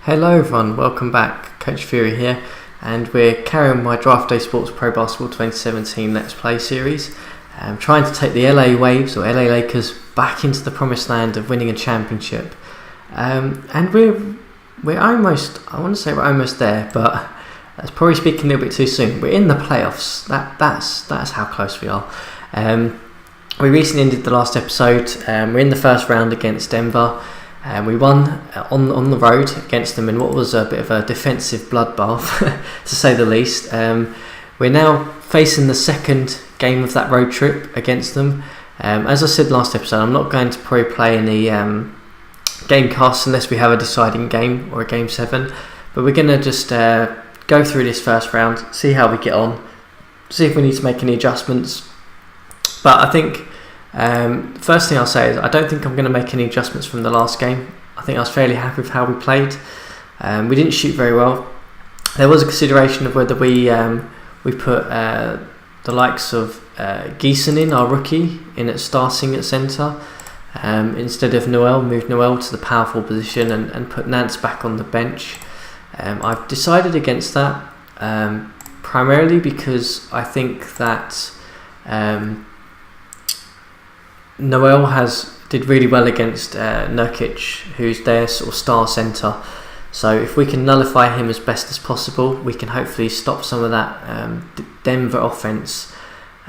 Hello everyone, welcome back. Coach Fury here, and we're carrying my Draft Day Sports Pro Basketball 2017 Let's Play series. I'm trying to take the LA Waves or LA Lakers back into the promised land of winning a championship. And we're almost, I want to say we're almost there, but that's probably speaking a little bit too soon. We're in the playoffs. That's how close we are. We recently ended the last episode. We're in the first round against Denver. We won on the road against them in what was a bit of a defensive bloodbath, to say the least. We're now facing the second game of that road trip against them. As I said last episode, I'm not going to probably play any game casts unless we have a deciding game or a game 7. But we're going to just go through this first round, see how we get on, see if we need to make any adjustments. But I think first thing I'll say is I don't think I'm going to make any adjustments from the last game. I think I was fairly happy with how we played. We didn't shoot very well. There was a consideration of whether we put the likes of Geeson in, our rookie, in at starting at centre instead of Noel. Moved Noel to the power forward position and put Nance back on the bench. I've decided against that primarily because I think that Noel did really well against Nurkic, who's their sort of star centre. So if we can nullify him as best as possible, we can hopefully stop some of that Denver offence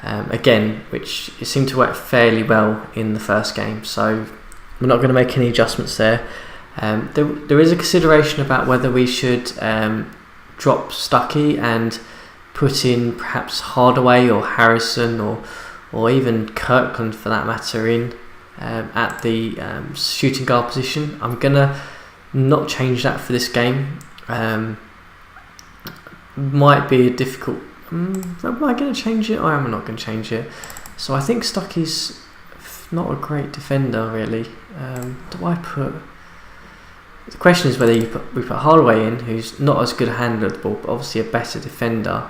again, which it seemed to work fairly well in the first game. So we're not going to make any adjustments there. There is a consideration about whether we should drop Stuckey and put in perhaps Hardaway or Harrison or even Kirkland for that matter in at the shooting guard position. I'm going to not change that for this game. Might be a difficult... am I going to change it or am I not going to change it? So I think Stuckey's not a great defender really. Do I put... The question is whether we put Hardaway in, who's not as good a handler of the ball, but obviously a better defender.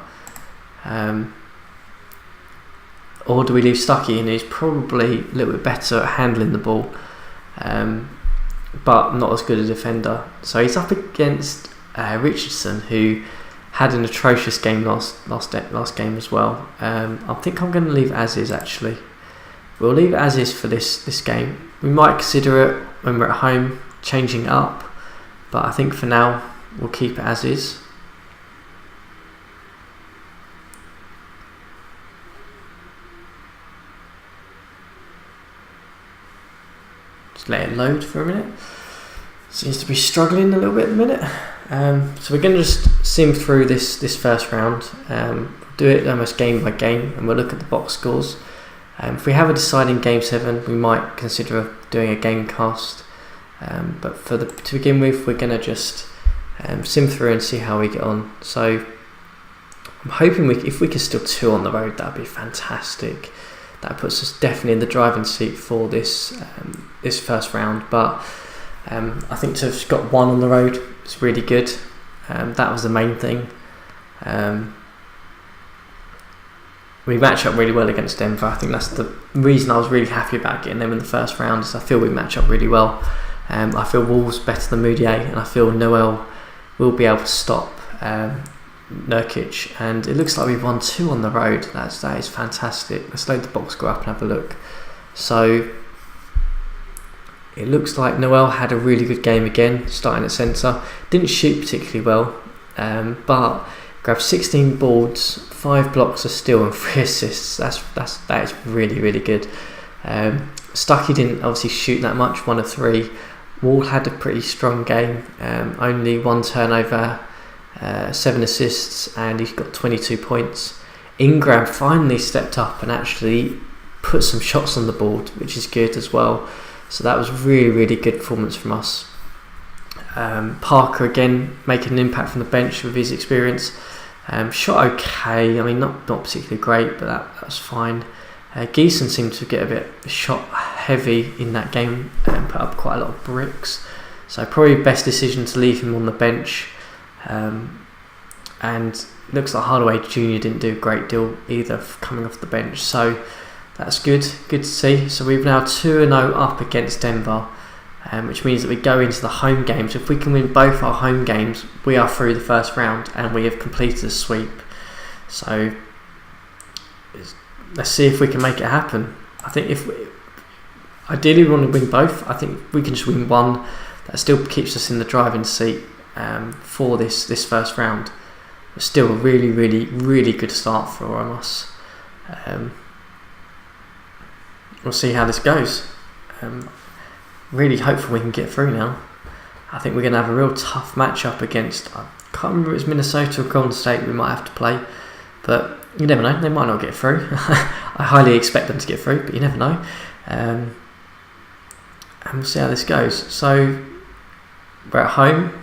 Or do we leave Stuckey in, who's probably a little bit better at handling the ball, but not as good a defender. So he's up against Richardson, who had an atrocious game last game as well. I think I'm going to leave as is actually. We'll leave as is for this game. We might consider it when we're at home, changing it up, but I think for now we'll keep it as is. Let it load for a minute. Seems to be struggling a little bit at the minute. So we're going to just sim through this first round. Do it almost game by game, and we'll look at the box scores. If we have a deciding game 7, we might consider doing a game cast. But to begin with, we're going to just sim through and see how we get on. So I'm hoping if we could still 2 on the road, that'd be fantastic. That puts us definitely in the driving seat for this first round. But I think to have got 1 on the road is really good. That was the main thing. We match up really well against Denver. I think that's the reason I was really happy about getting them in the first round. Is I feel we match up really well. I feel Wall's better than Moutier, and I feel Noel will be able to stop Nurkic, and it looks like we've won 2 on the road. That is fantastic. Let's load the box score up and have a look. So it looks like Noel had a really good game again, starting at centre. Didn't shoot particularly well, but grabbed 16 boards, 5 blocks, a steal, and 3 assists. That is really, really good. Stuckey didn't obviously shoot that much, 1 of 3. Wall had a pretty strong game, only 1 turnover. 7 assists, and he's got 22 points. Ingram finally stepped up and actually put some shots on the board, which is good as well. So that was really, really good performance from us. Parker again making an impact from the bench with his experience. Shot okay. I mean, not particularly great, but that was fine. Geeson seemed to get a bit shot heavy in that game and put up quite a lot of bricks. So probably best decision to leave him on the bench. And looks like Hardaway Jr. didn't do a great deal either coming off the bench, so that's good to see. So we've now 2-0 up against Denver. which means that we go into the home games. If we can win both our home games, we are through the first round and we have completed a sweep. So let's see if we can make it happen. I think ideally we want to win both. I think we can just win one. That still keeps us in the driving seat for this first round. It's still a really, really, really good start for us. We'll see how this goes. Really hopeful we can get through now. I think we're going to have a real tough matchup against, I can't remember if it's Minnesota or Golden State we might have to play, but you never know, they might not get through. I highly expect them to get through, but you never know. And we'll see how this goes. So we're at home.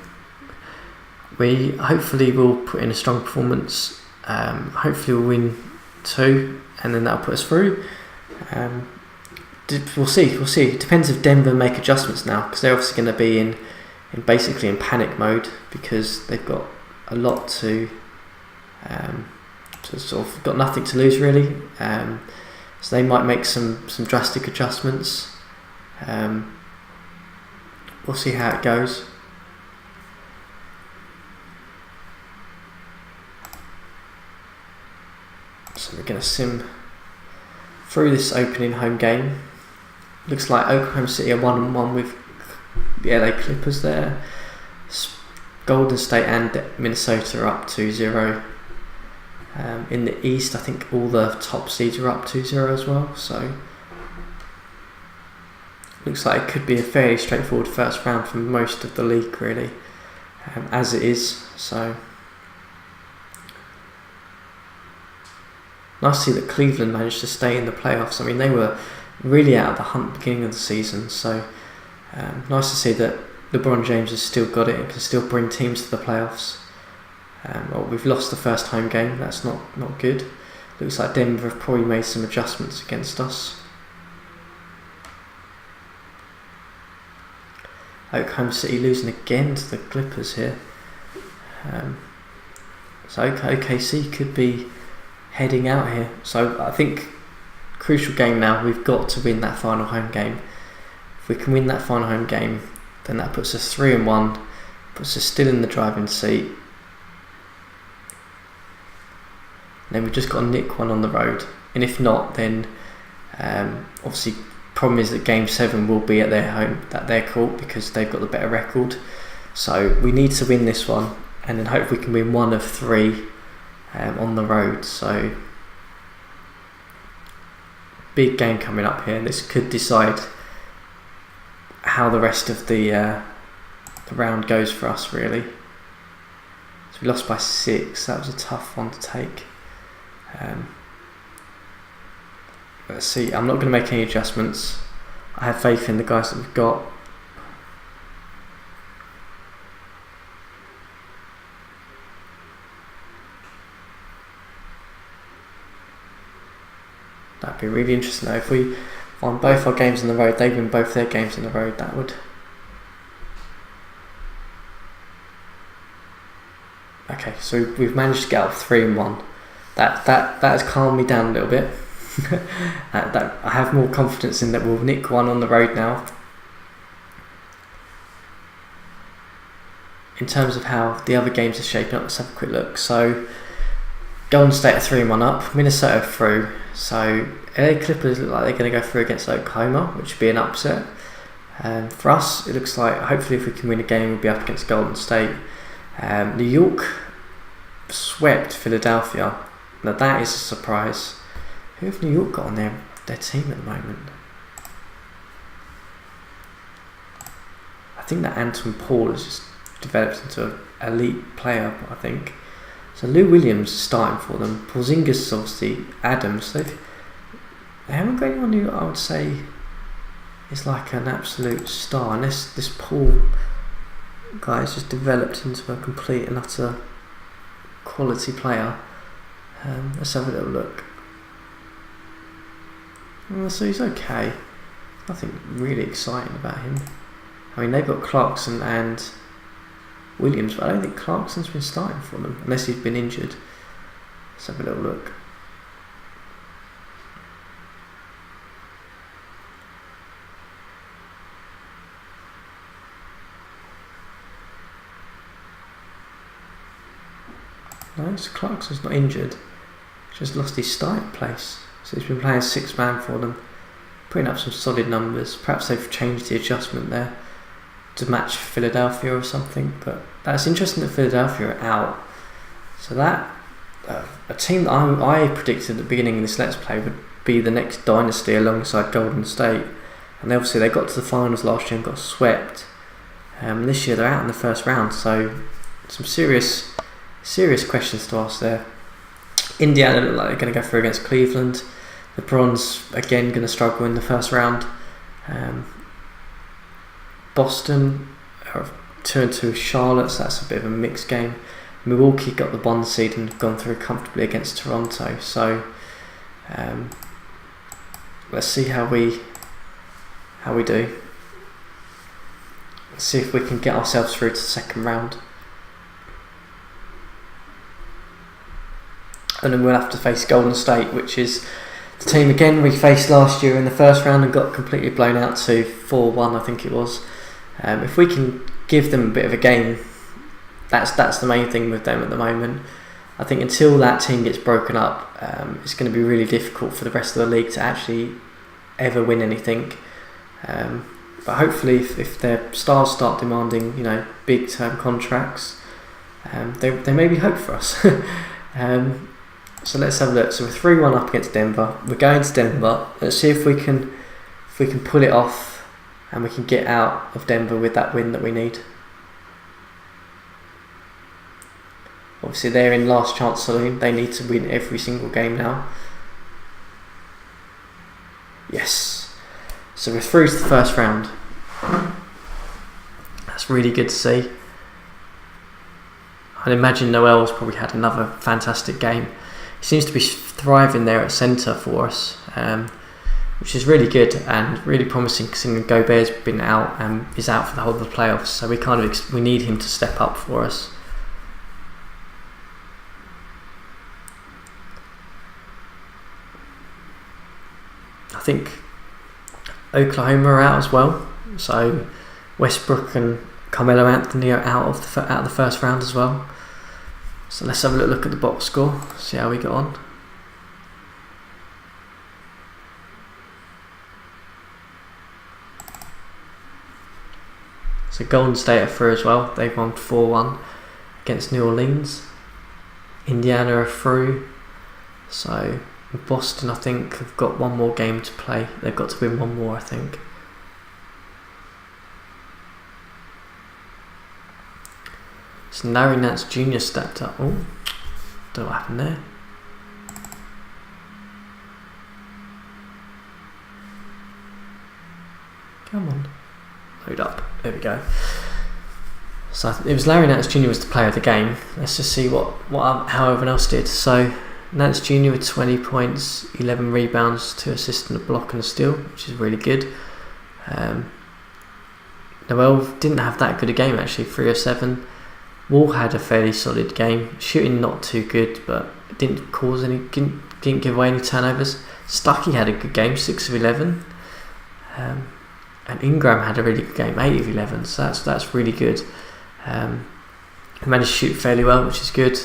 We hopefully will put in a strong performance. Hopefully we'll win 2 and then that'll put us through. We'll see. It depends if Denver make adjustments now, because they're obviously going to be in basically in panic mode, because they've got a lot to sort of got nothing to lose really. So they might make some drastic adjustments. We'll see how it goes. So we're going to sim through this opening home game. Looks like Oklahoma City are 1-1 with the LA Clippers there. Golden State and Minnesota are up 2-0. In the East, I think all the top seeds are up 2-0 as well. So looks like it could be a fairly straightforward first round for most of the league, really, as it is. So nice to see that Cleveland managed to stay in the playoffs. I mean, they were really out of the hunt beginning of the season, so nice to see that LeBron James has still got it and can still bring teams to the playoffs. Well, we've lost the first home game, that's not good. Looks like Denver have probably made some adjustments against us. Oklahoma City losing again to the Clippers here. So OKC could be heading out here. So I think crucial game now, we've got to win that final home game. If we can win that final home game, then that puts us 3-1, puts us still in the driving seat. And then we've just got to nick one on the road, and if not, then obviously problem is that game 7 will be at their court, because they've got the better record. So we need to win this one, and then hope we can win 1 of 3 on the road. So big game coming up here. This could decide how the rest of the round goes for us, really. So we lost by 6. That was a tough one to take. Let's see. I'm not going to make any adjustments. I have faith in the guys that we've got. That'd be really interesting though. If we won both our games on the road, they win both their games on the road, that would... Okay, so we've managed to get up 3-1. That has calmed me down a little bit. that I have more confidence in that we'll nick one on the road now. In terms of how the other games are shaping up, let's have a quick look. So Golden State are 3-1 up, Minnesota through. So LA Clippers look like they're going to go through against Oklahoma, which would be an upset. For us, it looks like hopefully if we can win a game, we'll be up against Golden State. New York swept Philadelphia. Now that is a surprise. Who have New York got on their team at the moment? I think that Anton Paul has just developed into an elite player, I think. So Lou Williams is starting for them. Porzingis, obviously, Adams. They haven't got anyone who I would say is like an absolute star. Unless this Paul guy has just developed into a complete and utter quality player. Let's have a little look. So he's okay. Nothing really exciting about him. I mean, they've got Clarkson and Williams, but I don't think Clarkson's been starting for them, unless he's been injured. Let's have a little look. No, so Clarkson's not injured. Just lost his starting place. So he's been playing 6-man for them, putting up some solid numbers. Perhaps they've changed the adjustment there to match Philadelphia or something. But that's interesting that Philadelphia are out. So that a team that I predicted at the beginning of this Let's Play would be the next dynasty alongside Golden State. And obviously they got to the finals last year and got swept. This year they're out in the first round. So some serious questions to ask there. Indiana look like they're going to go through against Cleveland. The Bronze again going to struggle in the first round. Boston are 2-2 with Charlotte, so that's a bit of a mixed game. Milwaukee got the 1 seed and have gone through comfortably against Toronto. So let's see how we do. Let's see if we can get ourselves through to the second round. And then we'll have to face Golden State, which is the team again we faced last year in the first round and got completely blown out to 4-1, I think it was. If we can give them a bit of a game, that's the main thing with them at the moment. I think until that team gets broken up, it's going to be really difficult for the rest of the league to actually ever win anything. But hopefully, if their stars start demanding, big term contracts, there may be hope for us. So let's have a look. So we're 3-1 up against Denver. We're going to Denver. Let's see if we can pull it off and we can get out of Denver with that win that we need. Obviously they're in last chance saloon. They need to win every single game now. Yes. So we're through to the first round. That's really good to see. I'd imagine Noel's probably had another fantastic game. He seems to be thriving there at centre for us, which is really good and really promising considering Gobert's been out and is out for the whole of the playoffs. So we need him to step up for us. I think Oklahoma are out as well. So Westbrook and Carmelo Anthony are out of the first round as well. So let's have a look at the box score, see how we got on. So Golden State are through as well. They've won 4-1 against New Orleans. Indiana are through. So Boston, I think, have got one more game to play. They've got to win one more, I think. So Larry Nance Jr. stepped up. Oh, don't know what happened there. Come on. Load up. There we go. So it was Larry Nance Jr. was the player of the game. Let's just see how everyone else did. So Nance Jr. with 20 points, 11 rebounds, 2 assists and a block and a steal, which is really good. Noel didn't have that good a game actually, 3 of 7. Wall had a fairly solid game, shooting not too good, but didn't give away any turnovers. Stuckey had a good game, 6 of 11. And Ingram had a really good game, 8 of 11, so that's really good. He managed to shoot fairly well, which is good.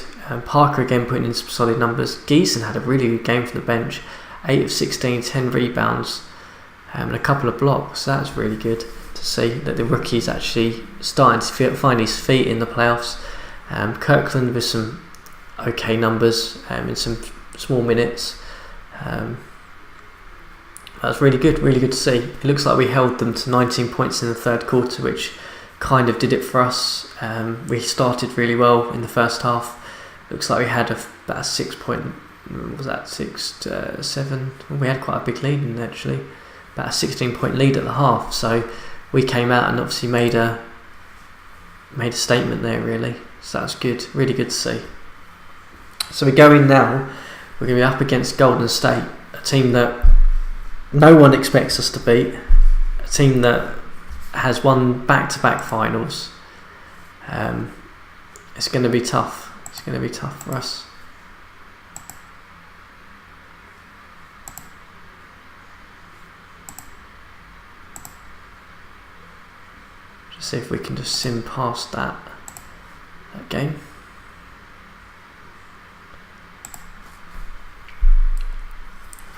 Parker again putting in some solid numbers. Geeson had a really good game from the bench, 8 of 16, 10 rebounds, and a couple of blocks. So that's really good to see that the rookie's actually starting to find his feet in the playoffs. Kirkland with some okay numbers in some small minutes. That's really good to see. It looks like we held them to 19 points in the third quarter, which kind of did it for us. We started really well in the first half. Looks like we had about a 6 point, was that 6 to 7? We had quite a big lead in actually, about a 16-point lead at the half. So we came out and obviously made a statement there really. So that's good, really good to see. So we go in now. We're going to be up against Golden State, a team that no one expects us to beat, a team that has won back-to-back finals. It's going to be tough. It's going to be tough for us. See if we can just sim past that game.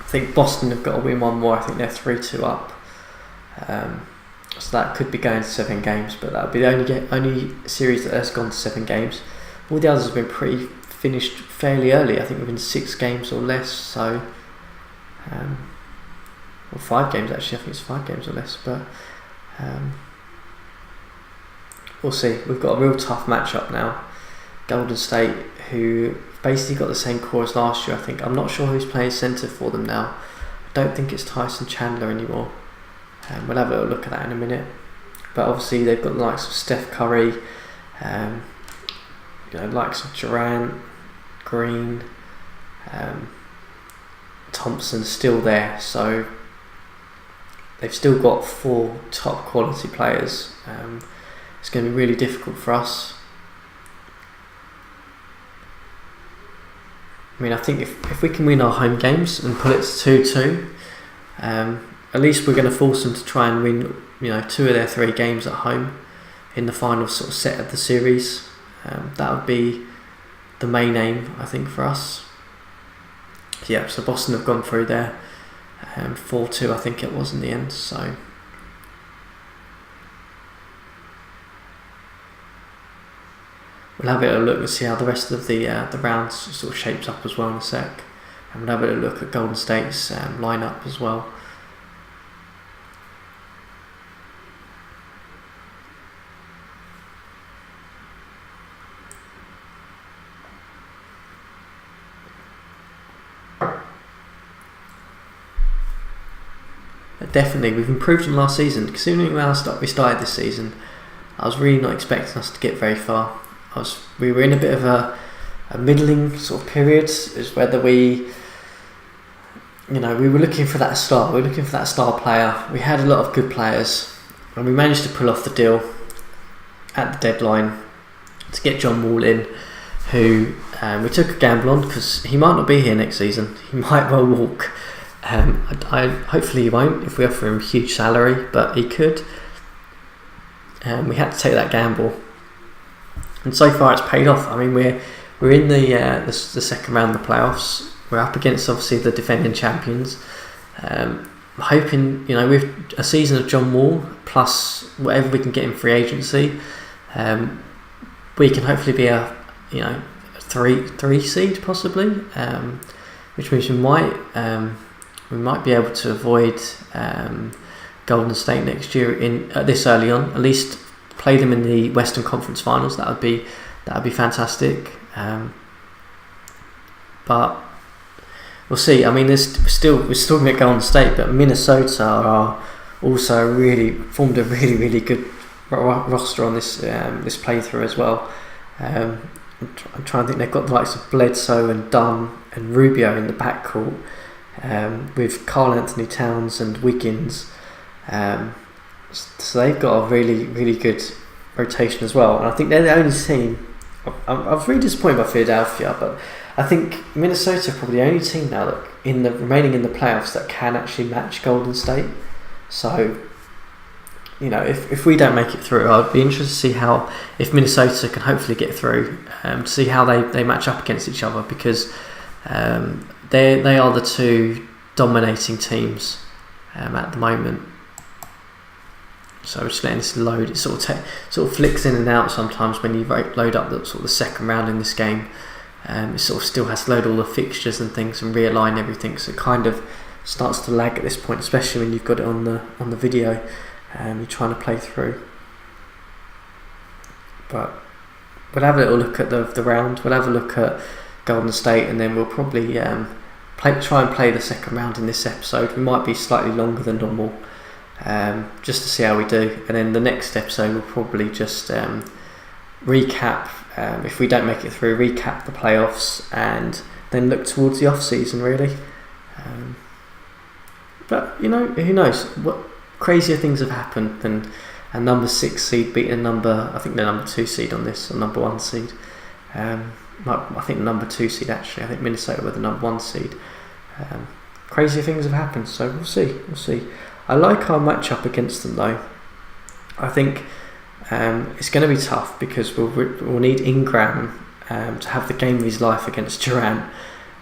think Boston have got to win one more. I think they're 3-2 up. So that could be going to 7 games, but that would be the only series that has gone to 7 games. All the others have been finished fairly early. I think within 6 games or less. So, or 5 games actually. I think it's 5 games or less. But we'll see. We've got a real tough matchup now. Golden State, who basically got the same core as last year. I think. I'm not sure who's playing centre for them now. I don't think it's Tyson Chandler anymore. We'll have a look at that in a minute. But obviously they've got the likes of Steph Curry, likes of Durant, Green, Thompson still there. So they've still got 4 top quality players. It's going to be really difficult for us. I mean, I think if we can win our home games and pull it to 2-2, at least we're going to force them to try and win, 2 of their 3 games at home in the final sort of set of the series. That would be the main aim, I think, for us. So Boston have gone through there, 4-2 I think it was in the end. So we'll have a look and see how the rest of the rounds sort of shapes up as well in a sec, and we'll have a look at Golden State's lineup as well. Definitely, we've improved from last season. Considering when we started this season, I was really not expecting us to get very far. We were in a bit of a middling sort of period. Is whether we were looking for that star. We were looking for that star player. We had a lot of good players, and we managed to pull off the deal at the deadline to get John Wall in, who we took a gamble on because he might not be here next season. He might well walk. Hopefully he won't if we offer him a huge salary, but he could. We had to take that gamble, and so far it's paid off. I mean, we're in the second round of the playoffs. We're up against obviously the defending champions. Hoping with a season of John Wall plus whatever we can get in free agency, we can hopefully be a three seed possibly, which means we might be able to avoid Golden State next year this early on. At least play them in the Western Conference Finals. That would be fantastic. But we'll see. I mean, we're still going to Golden State, but Minnesota are also formed a really good roster on this playthrough as well. I'm trying to think. They've got the likes of Bledsoe and Dunn and Rubio in the backcourt. With Karl Anthony Towns and Wiggins, so they've got a really good rotation as well. And I think they're the only team. I was really disappointed by Philadelphia, but I think Minnesota are probably the only team now that remaining in the playoffs that can actually match Golden State. So, if we don't make it through, I'd be interested to see if Minnesota can hopefully get through, to see how they match up against each other, because they are the 2 dominating teams at the moment. So we're just letting this load. It sort of flicks in and out sometimes when you load up the second round in this game. It sort of still has to load all the fixtures and things and realign everything. So it kind of starts to lag at this point, especially when you've got it on the video. You're trying to play through. But we'll have a little look at the round. We'll have a look at Golden State, and then we'll probably try and play the second round in this episode. We might be slightly longer than normal, just to see how we do, and then the next episode we'll probably just recap, if we don't make it through, recap the playoffs and then look towards the off season really. But who knows, what crazier things have happened than a number 6 seed beating I think the number 2 seed on this, or number 1 seed. I think the number 2 seed actually. I think Minnesota were the number 1 seed. Crazier things have happened, so we'll see. I like our matchup against them though. I think it's going to be tough because we'll need Ingram to have the game of his life against Durant.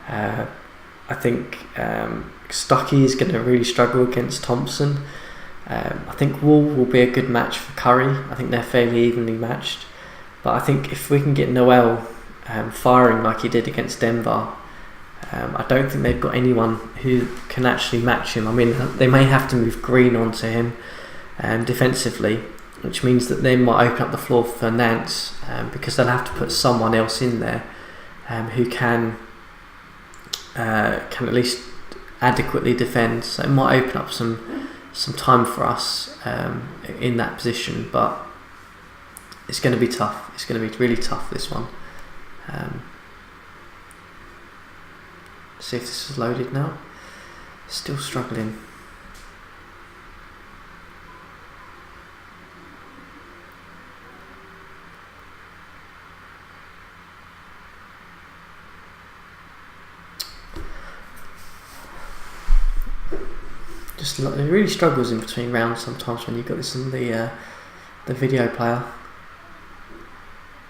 I think Stuckey is going to really struggle against Thompson. I think Wall will be a good match for Curry. I think they're fairly evenly matched. But I think if we can get Noel firing like he did against Denver, I don't think they've got anyone who can actually match him. I mean, they may have to move Green onto him defensively, which means that they might open up the floor for Nance, because they'll have to put someone else in there who can at least adequately defend. So it might open up some time for us in that position, but it's going to be tough. It's going to be really tough, this one. See if this is loaded now. Still struggling. It really struggles in between rounds sometimes when you've got this on the video player.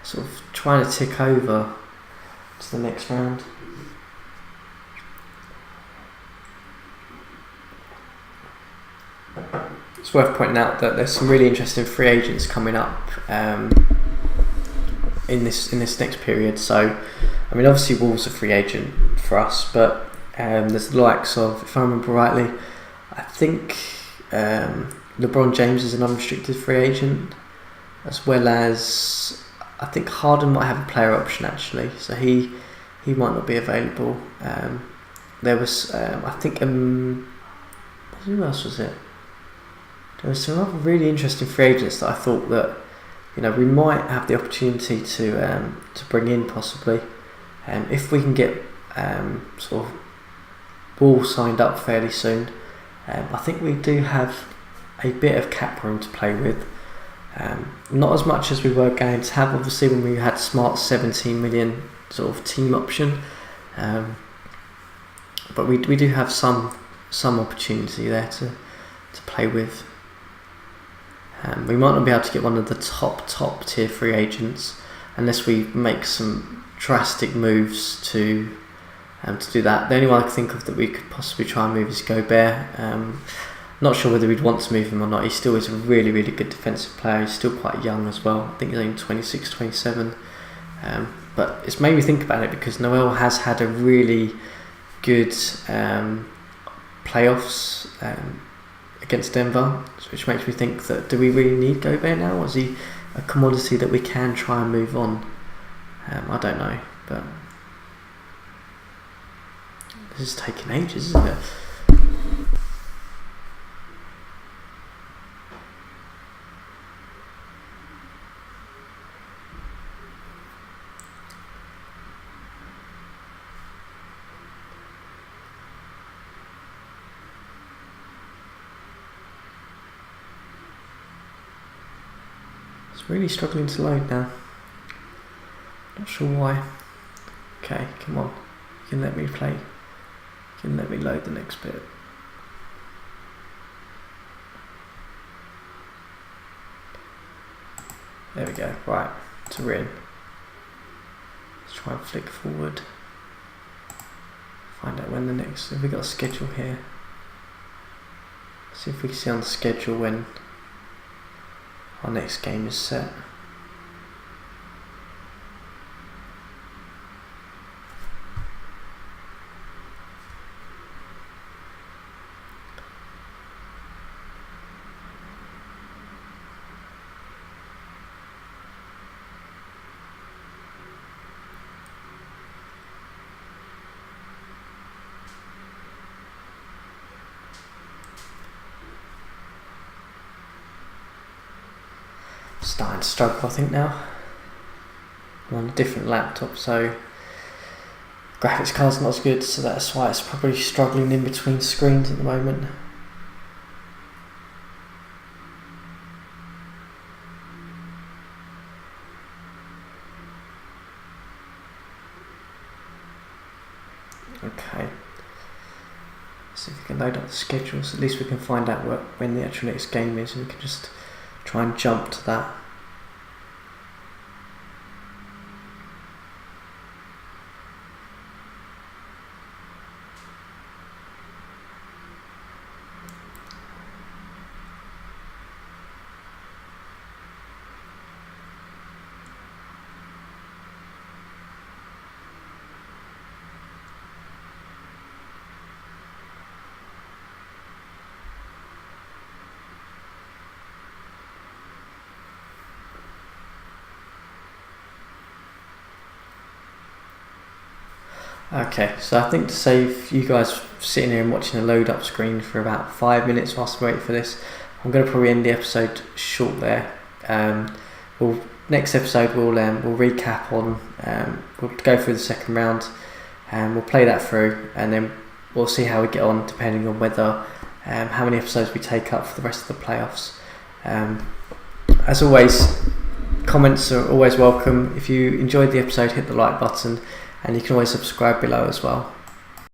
Sort of trying to tick over to the next round. It's worth pointing out that there's some really interesting free agents coming up in this next period. So, I mean, obviously Wall's a free agent for us, but there's the likes of, if I remember rightly, I think LeBron James is an unrestricted free agent, as well as I think Harden might have a player option actually, so he might not be available. There was I think who else was it? There was some other really interesting free agents that I thought that we might have the opportunity to bring in possibly, if we can get sort of Wall signed up fairly soon. I think we do have a bit of cap room to play with. Not as much as we were going to have, obviously, when we had Smart's 17 million sort of team option. But we do have some opportunity there to play with. We might not be able to get one of the top tier free agents unless we make some drastic moves to do that. The only one I can think of that we could possibly try and move is Gobert. Not sure whether we'd want to move him or not. He still is a really, really good defensive player. He's still quite young as well. I think he's only 26, 27. But it's made me think about it because Noel has had a really good playoffs against Denver, which makes me think that do we really need Gobert now? Or is he a commodity that we can try and move on? I don't know, but this is taking ages, isn't it? It's really struggling to load now. Not sure why. Okay, come on. You can let me play. You can let me load the next bit. There we go. Right, so we're in. Let's try and flick forward. Find out when the next. Have we got a schedule here? See if we can see on the schedule when our next game is set. Starting to struggle, I think, now. I'm on a different laptop, so graphics card's not as good, so that's why it's probably struggling in between screens at the moment. Okay. See if we can load up the schedules. At least we can find out when the actual next game is, and we can just try and jump to that. Okay, so I think to save you guys sitting here and watching a load up screen for about 5 minutes whilst we wait for this, I'm going to probably end the episode short there. Next episode we'll recap on, we'll go through the second round, and we'll play that through, and then we'll see how we get on depending on whether how many episodes we take up for the rest of the playoffs. As always, comments are always welcome. If you enjoyed the episode, hit the like button, and you can always subscribe below as well.